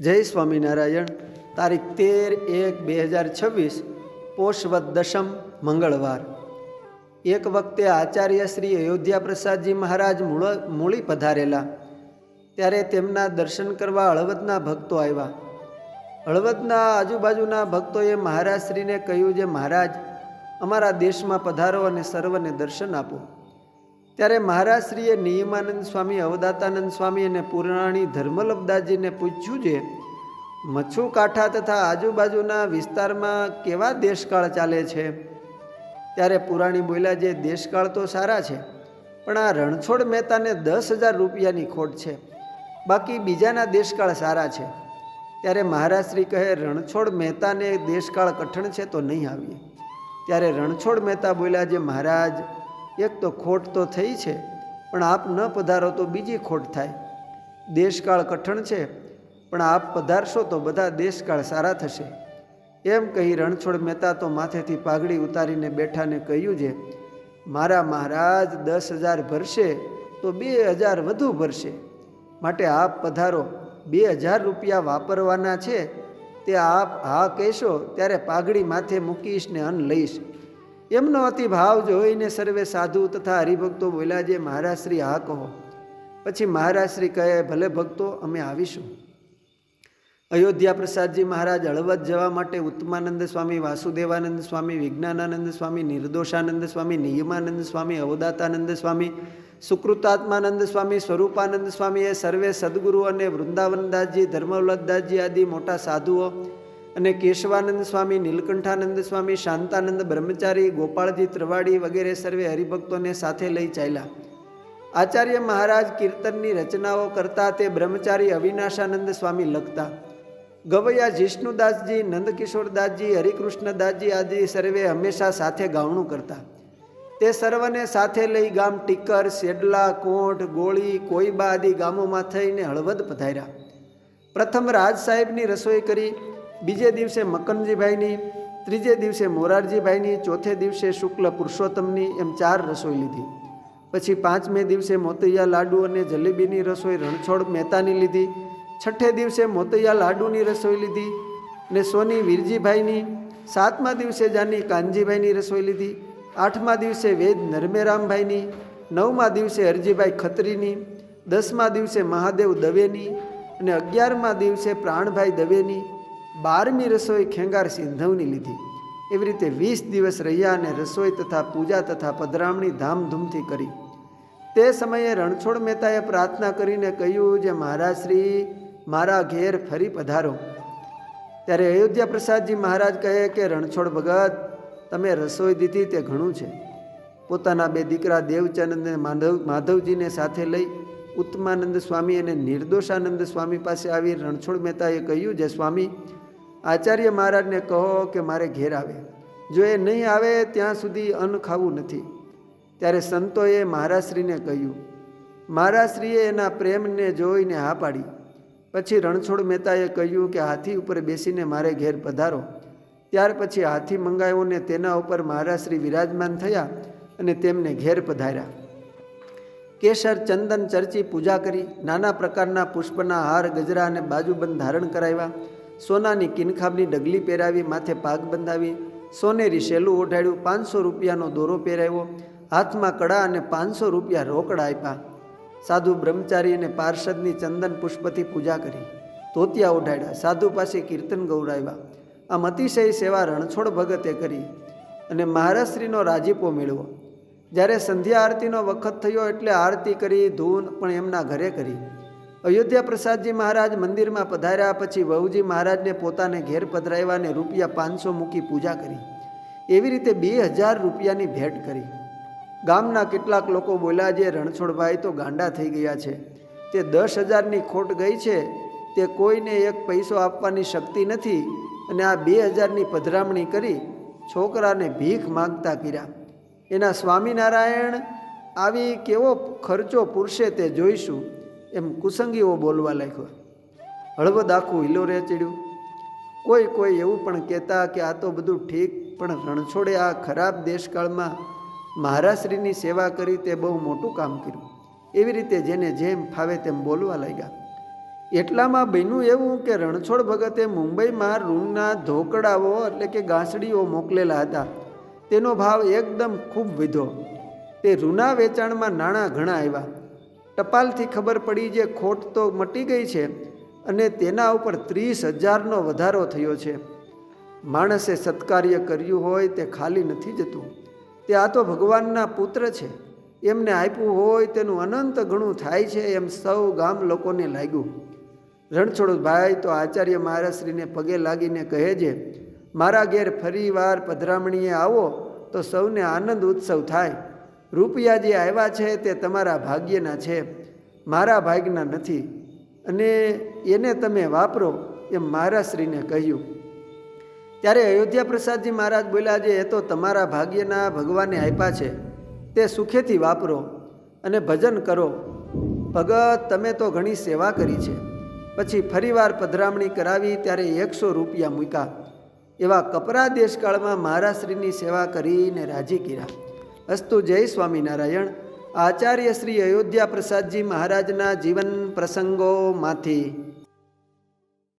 જય સ્વામિનારાયણ। તારીખ 13/1/2026 પોષવદ દશમ મંગળવાર। એક વખતે આચાર્ય શ્રી અયોધ્યા પ્રસાદજી મહારાજ મૂળી પધારેલા, ત્યારે તેમના દર્શન કરવા હળવદના ભક્તો આવ્યા। હળવદના આજુબાજુના ભક્તોએ મહારાજશ્રીને કહ્યું, જે મહારાજ અમારા દેશમાં પધારો અને સર્વને દર્શન આપો। ત્યારે મહારાજશ્રીએ નિયમાનંદ સ્વામી, અવદાતાનંદ સ્વામી અને પુરાણી ધર્મલબ્દાસજીને પૂછ્યું, જે મચ્છુ કાંઠા તથા આજુબાજુના વિસ્તારમાં કેવા દેશકાળ ચાલે છે? ત્યારે પુરાણી બોલ્યા, જે દેશકાળ તો સારા છે, પણ આ રણછોડ મહેતાને 10,000 રૂપિયાની ખોટ છે, બાકી બીજાના દેશકાળ સારા છે। ત્યારે મહારાજશ્રી કહે, રણછોડ મહેતાને દેશકાળ કઠણ છે તો નહીં આવીએ। ત્યારે રણછોડ મહેતા બોલ્યા, જે મહારાજ એક તો ખોટ તો થઈ છે, પણ આપ ન પધારો તો બીજી ખોટ થાય। દેશકાળ કઠણ છે, પણ આપ પધારશો તો બધા દેશકાળ સારા થશે। એમ કહી રણછોડ મહેતા તો માથેથી પાઘડી ઉતારીને બેઠાને કહ્યું, જે મારા મહારાજ 10,000 ભરશે તો 2,000 વધુ ભરશે, માટે આપ પધારો। 2,000 રૂપિયા વાપરવાના છે, તે આપ હા કહેશો ત્યારે પાઘડી માથે મૂકીશ ને અન્ન લઈશ। એમનો અતિ ભાવ જોઈને સર્વે સાધુ તથા હરિભક્તો બોલ્યા, જે મહારાજશ્રી હા કહો। પછી મહારાજશ્રી કહે, ભલે ભક્તો, અમે આવીશું। અયોધ્યા પ્રસાદજી મહારાજ હળવદ જવા માટે ઉત્તમાનંદ સ્વામી, વાસુદેવાનંદ સ્વામી, વિજ્ઞાનાનંદ સ્વામી, નિર્દોષાનંદ સ્વામી, નિયમાનંદ સ્વામી, અવદાતાનંદ સ્વામી, સુકૃતાત્માનંદ સ્વામી, સ્વરૂપાનંદ સ્વામી એ સર્વે સદગુરુ અને વૃંદાવનદાસજી, ધર્મવલ્લભદાસજી આદિ મોટા સાધુઓ અને કેશવાનંદ સ્વામી, નીલકંઠાનંદ સ્વામી, શાંતાનંદ બ્રહ્મચારી, ગોપાળજી ત્રવાડી વગેરે સર્વે હરિભક્તોને સાથે લઈ ચાલ્યા। આચાર્ય મહારાજ કીર્તનની રચનાઓ કરતા, તે બ્રહ્મચારી અવિનાશાનંદ સ્વામી લખતા। ગવૈયા જિષ્ણુદાસજી, નંદકિશોરદાસજી, હરિકૃષ્ણદાસજી આદિ સર્વે હંમેશા સાથે ગાવણું કરતા। તે સર્વને સાથે લઈ ગામ ટીકર, સેડલા, કોંઢ, ગોળી, કોઈબા આદિ ગામોમાં થઈને હળવદ પધાર્યા। પ્રથમ રાજ સાહેબની રસોઈ કરી, બીજે દિવસે મકનજીભાઈની, ત્રીજે દિવસે મોરારજીભાઈની, ચોથે દિવસે શુક્લ પુરુષોત્તમની, એમ 4 રસોઈ લીધી। પછી 5મે દિવસે મોતૈયા લાડુ અને જલેબીની રસોઈ રણછોડ મહેતાની લીધી। છઠ્ઠે દિવસે મોતૈયા લાડુની રસોઈ લીધી ને સોની વીરજીભાઈની। 7મા દિવસે જાની કાનજીભાઈની રસોઈ લીધી। 8મા દિવસે વેદ નરમેરામભાઈની। 9મા દિવસે હરજીભાઈ ખત્રીની। 10મા દિવસે મહાદેવ દવેની અને 11મા દિવસે પ્રાણભાઈ દવેની। 12મી રસોઈ ખેંગાર સિંધવની લીધી। એવી રીતે 20 દિવસ રહ્યા અને રસોઈ તથા પૂજા તથા પધરામણી ધામધૂમથી કરી। તે સમયે રણછોડ મહેતાએ પ્રાર્થના કરીને કહ્યું, જે મહારાજશ્રી મારા ઘેર ફરી પધારો। ત્યારે અયોધ્યા પ્રસાદજી મહારાજ કહે કે, રણછોડ ભગત, તમે રસોઈ દીધી તે ઘણું છે। પોતાના 2 દીકરા દેવચંદ અને માધવજીને સાથે લઈ ઉત્તમાનંદ સ્વામી અને નિર્દોષાનંદ સ્વામી પાસે આવી રણછોડ મહેતાએ કહ્યું, જે સ્વામી, આચાર્ય મહારાજને કહો કે મારે ઘેર આવે, જો એ નહીં આવે ત્યાં સુધી અન્ન ખાવું નથી। ત્યારે સંતોએ મહારાજશ્રીને કહ્યું। મહારાજશ્રીએ એના પ્રેમને જોઈને હા પાડી। પછી રણછોડ મહેતાએ કહ્યું કે હાથી ઉપર બેસીને મારે ઘેર પધારો। ત્યાર પછી હાથી મંગાવ્યો ને તેના ઉપર મહારાજશ્રી વિરાજમાન થયા અને તેમને ઘેર પધાર્યા। કેસર, ચંદન, ચર્ચી પૂજા કરી, નાના પ્રકારના પુષ્પના હાર, ગજરા અને બાજુબંધ ધારણ કરાવ્યા। સોનાની કિનખાબની ડગલી પહેરાવી, માથે પાગ બંધાવી, સોનેરી શેલું ઓઢાડ્યું, 500 રૂપિયાનો દોરો પહેરાવ્યો, હાથમાં કડા અને 500 રૂપિયા રોકડા આપ્યા। સાધુ બ્રહ્મચારી અને પાર્ષદની ચંદન પુષ્પથી પૂજા કરી, ધોતિયા ઓઢાડ્યા, સાધુ પાસે કીર્તન ગૌરાવ્યા। આમ અતિશય સેવા રણછોડ ભગતે કરી અને મહારાજશ્રીનો રાજીપો મેળવ્યો। જ્યારે સંધ્યા આરતીનો વખત થયો એટલે આરતી કરી, ધૂન પણ એમના ઘરે કરી। અયોધ્યા પ્રસાદજી મહારાજ મંદિરમાં પધાર્યા પછી વહુજી મહારાજને પોતાને ઘેર પધરાવ્યા અને રૂપિયા 500 મૂકી પૂજા કરી। એવી રીતે 2,000 રૂપિયાની ભેટ કરી। ગામના કેટલાક લોકો બોલ્યા, જે રણછોડભાઈ તો ગાંડા થઈ ગયા છે, તે 10,000ની ખોટ ગઈ છે, તે કોઈને 1 પૈસો આપવાની શક્તિ નથી અને આ 2,000ની પધરામણી કરી છોકરાને ભીખ માગતા કર્યા। એના સ્વામિનારાયણ આવી કેવો ખર્ચો પૂરશે તે જોઈશું, એમ કુસંગીઓ બોલવા લાગ્યો। હળવદ આખું હિલોરે ચડ્યું। કોઈ એવું પણ કહેતા કે આ તો બધું ઠીક, પણ રણછોડે આ ખરાબ દેશકાળમાં મહારાજશ્રીની સેવા કરી તે બહુ મોટું કામ કર્યું। એવી રીતે જેને જેમ ફાવે તેમ બોલવા લાગ્યા। એટલામાં બન્યું એવું કે રણછોડ ભગતે મુંબઈમાં રૂના ધોકડાઓ એટલે કે ગાંસડીઓ મોકલેલા હતા. તેનો ભાવ એકદમ ખૂબ વધ્યો. તે રૂના વેચાણમાં નાણાં ઘણા આવ્યા. ટપાલથી ખબર પડી જે ખોટ તો મટી ગઈ છે અને તેના ઉપર 30,000નો વધારો થયો છે. માણસે સત્કાર્ય કર્યું હોય તે ખાલી નથી જતું. તે આ તો ભગવાનના પુત્ર છે, એમને આપ્યું હોય તેનું અનંત ગણું થાય છે એમ સૌ ગામ લોકોને લાગ્યું. રણછોડભાઈ તો આચાર્ય મહારાજશ્રીને પગે લાગીને કહે છે, મારા ઘેર ફરી વાર પધરામણીએ આવો તો સૌને આનંદ ઉત્સવ થાય. રૂપિયા જે આવ્યા છે તે તમારા ભાગ્યના છે, મારા ભાગ્યના નથી, અને એને તમે વાપરો એમ મહારાજશ્રીને કહ્યું. ત્યારે અયોધ્યા પ્રસાદજી મહારાજ બોલ્યા છે, એ તો તમારા ભાગ્યના ભગવાને આપ્યા છે, તે સુખેથી વાપરો અને ભજન કરો. ભગત તમે તો ઘણી સેવા કરી છે. પછી ફરીવાર પધરામણી કરાવી ત્યારે 100 રૂપિયા મૂક્યા. એવા કપરા દેશકાળમાં મહારાજશ્રીની સેવા કરીને રાજી કર્યા. અસ્તુ. જય સ્વામિનારાયણ. આચાર્ય શ્રી અયોધ્યા પ્રસાદજી મહારાજના જીવન પ્રસંગોમાંથી